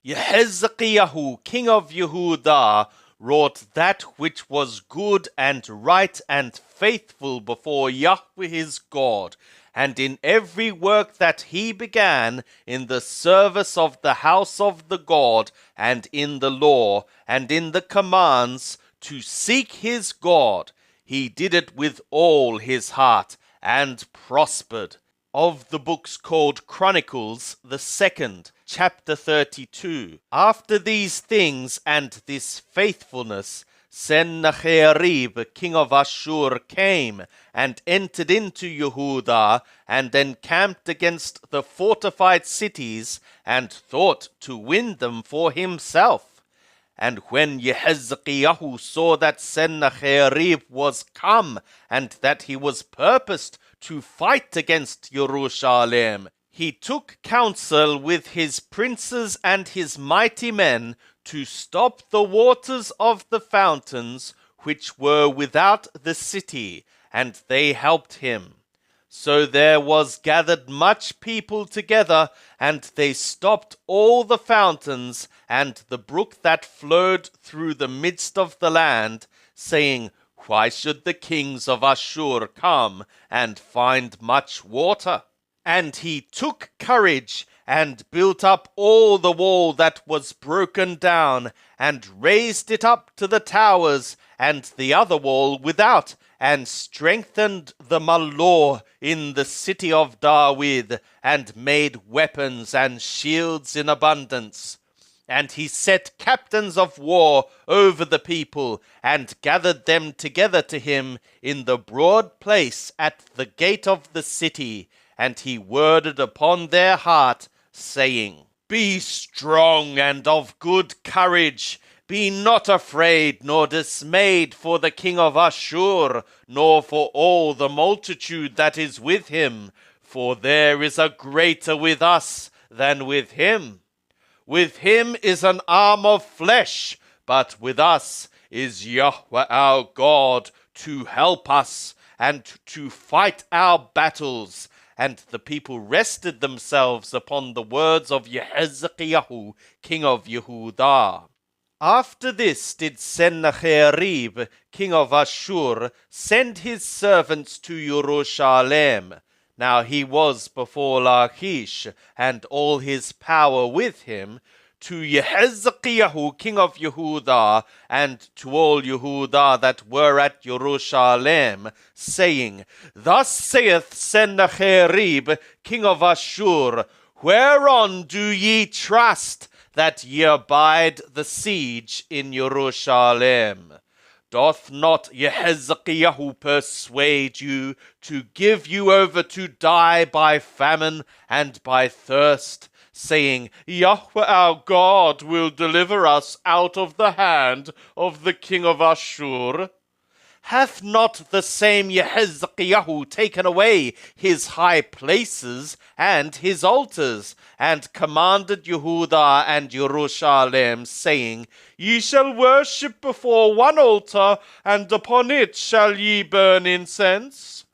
Yehezekiah, king of Yehudah, wrought that which was good and right and faithful before Yahweh his God, and in every work that he began, in the service of the house of the God, and in the law, and in the commands, to seek his God, he did it with all his heart, and prospered. Of the books called Chronicles, the second, chapter 32. After these things and this faithfulness, Sennacherib, king of Ashur, came and entered into Yehudah and encamped against the fortified cities and thought to win them for himself. And when Yehezekiah saw that Sennacherib was come, and that he was purposed to fight against Jerusalem, he took counsel with his princes and his mighty men to stop the waters of the fountains which were without the city, and they helped him. So there was gathered much people together, and they stopped all the fountains and the brook that flowed through the midst of the land, saying, Why should the kings of Ashur come and find much water? And he took courage and built up all the wall that was broken down, and raised it up to the towers and the other wall without, and strengthened the Malor in the city of David, and made weapons and shields in abundance. And he set captains of war over the people, and gathered them together to him in the broad place at the gate of the city. And he worded upon their heart, saying, Be strong and of good courage. Be not afraid nor dismayed for the king of Ashur, nor for all the multitude that is with him, for there is a greater with us than with him. With him is an arm of flesh, but with us is Yahweh our God to help us and to fight our battles. And the people rested themselves upon the words of Yehezekiah, king of Yehudah. After this did Sennacherib, king of Ashur, send his servants to Jerusalem. Now he was before Lachish, and all his power with him, to Yehezekiah, king of Yehudah, and to all Yehudah that were at Jerusalem, saying, Thus saith Sennacherib, king of Ashur, Whereon do ye trust, that ye abide the siege in Jerusalem? Doth not Yehezekiah persuade you to give you over to die by famine and by thirst, saying, Yahweh our God will deliver us out of the hand of the king of Ashur? Hath not the same Yehezekiah taken away his high places and his altars, and commanded Yehudah and Jerusalem, saying, Ye shall worship before one altar, and upon it shall ye burn incense?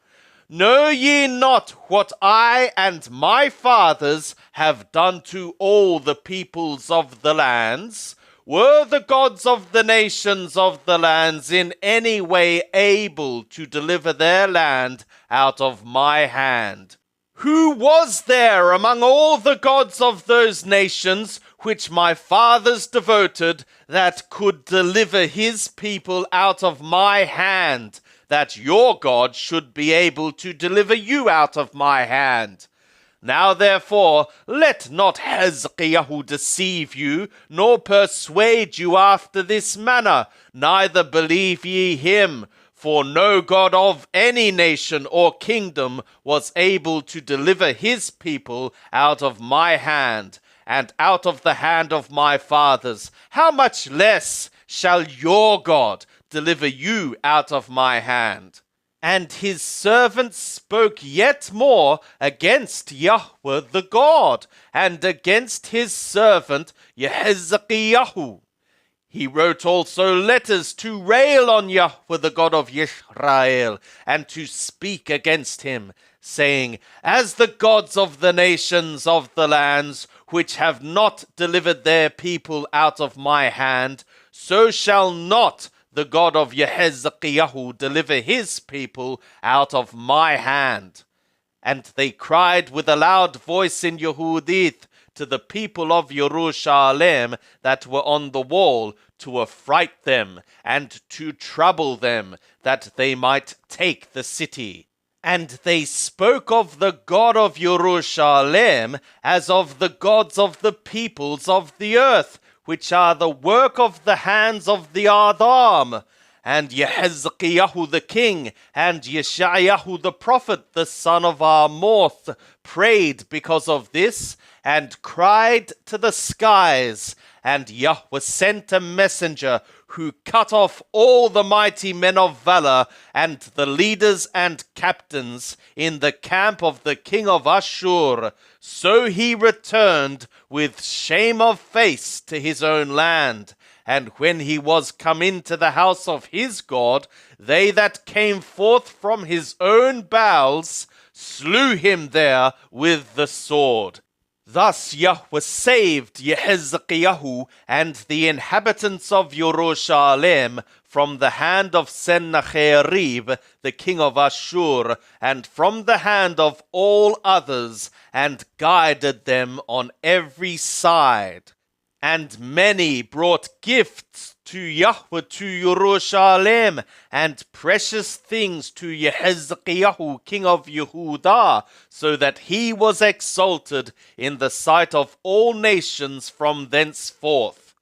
Know ye not what I and my fathers have done to all the peoples of the lands? Were the gods of the nations of the lands in any way able to deliver their land out of my hand? Who was there among all the gods of those nations which my fathers devoted that could deliver his people out of my hand, that your God should be able to deliver you out of my hand? Now therefore, let not Hezekiah deceive you, nor persuade you after this manner, neither believe ye him. For no God of any nation or kingdom was able to deliver his people out of my hand, and out of the hand of my fathers. How much less shall your God deliver you out of my hand? And his servants spoke yet more against Yahweh the God, and against his servant Yehezekiah. He wrote also letters to rail on Yahweh, the God of Israel, and to speak against him, saying, As the gods of the nations of the lands, which have not delivered their people out of my hand, so shall not the God of Yehezkiyahu deliver his people out of my hand. And they cried with a loud voice in Yehudith to the people of Jerusalem that were on the wall, to affright them and to trouble them, that they might take the city. And they spoke of the God of Jerusalem as of the gods of the peoples of the earth, which are the work of the hands of the Adam. And Yehezkiyahu the king and Yeshayahu the prophet, the son of Amoth, prayed because of this, and cried to the skies. And Yahweh sent a messenger who cut off all the mighty men of valor and the leaders and captains in the camp of the king of Ashur. So he returned with shame of face to his own land. And when he was come into the house of his God, they that came forth from his own bowels slew him there with the sword. Thus Yahweh saved Yehezkiyahu and the inhabitants of Jerusalem from the hand of Sennacherib, the king of Ashur, and from the hand of all others, and guided them on every side. And many brought gifts to Yahweh to Jerusalem, and precious things to Yehezkiyahu king of Yehudah, so that he was exalted in the sight of all nations from thenceforth.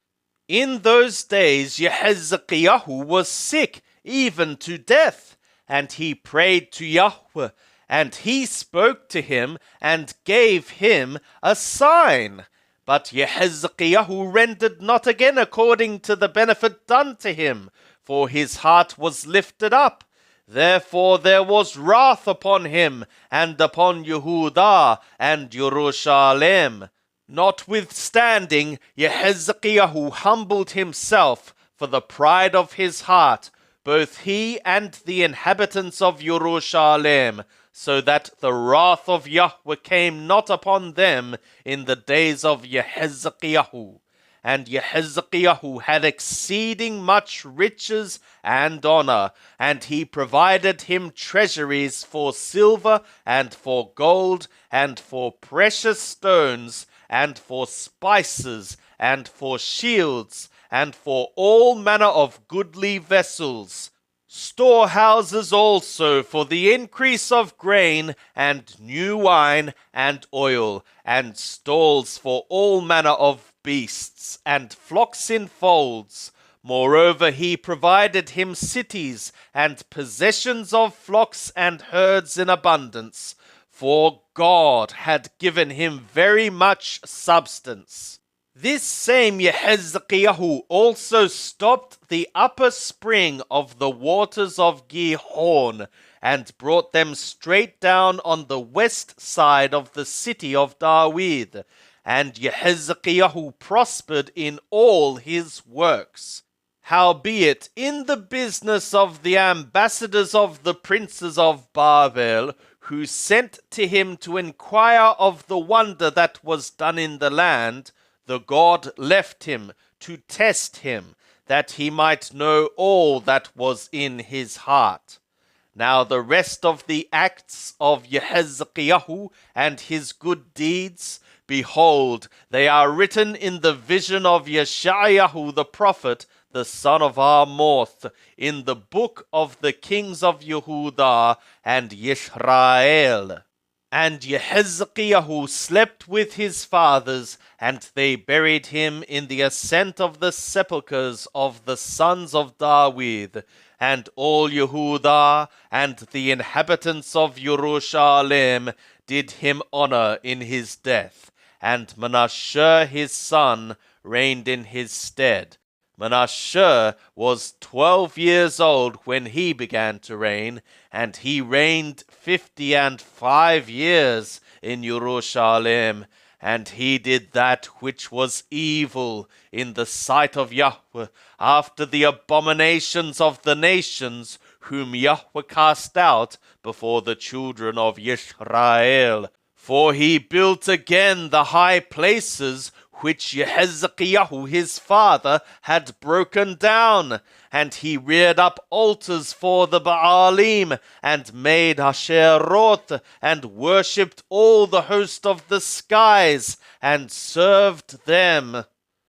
In those days Yehezkiyahu was sick, even to death, and he prayed to Yahweh, and he spoke to him, and gave him a sign. But Yehezkiyahu rendered not again according to the benefit done to him, for his heart was lifted up. Therefore there was wrath upon him, and upon Yehudah and Jerusalem. Notwithstanding, Yehezkiyahu humbled himself for the pride of his heart, both he and the inhabitants of Jerusalem, so that the wrath of Yahweh came not upon them in the days of Yehezkiyahu. And Yehezkiyahu had exceeding much riches and honor, and he provided him treasuries for silver and for gold and for precious stones and for spices and for shields and for all manner of goodly vessels. Storehouses also for the increase of grain, and new wine, and oil, and stalls for all manner of beasts, and flocks in folds. Moreover, he provided him cities, and possessions of flocks and herds in abundance, for God had given him very much substance. This same Yehezkiyahu also stopped the upper spring of the waters of Gihon, and brought them straight down on the west side of the city of David. And Yehezkiyahu prospered in all his works. Howbeit, in the business of the ambassadors of the princes of Babel, who sent to him to inquire of the wonder that was done in the land, the God left him to test him, that he might know all that was in his heart. Now the rest of the acts of Yehezkiyahu and his good deeds, behold, they are written in the vision of Yeshayahu the prophet, the son of Amoth, in the book of the kings of Yehudah and Yisrael. And Yehezkiyahu slept with his fathers, and they buried him in the ascent of the sepulchres of the sons of David. And all Yehudah and the inhabitants of Jerusalem did him honor in his death. And Manasseh his son reigned in his stead. Manasseh was 12 years old when he began to reign, and he reigned 55 years in Jerusalem. And he did that which was evil in the sight of Yahweh, after the abominations of the nations, whom Yahweh cast out before the children of Yisrael. For he built again the high places which Hezekiah his father had broken down, and he reared up altars for the Baalim, and made Asherot, and worshipped all the host of the skies, and served them.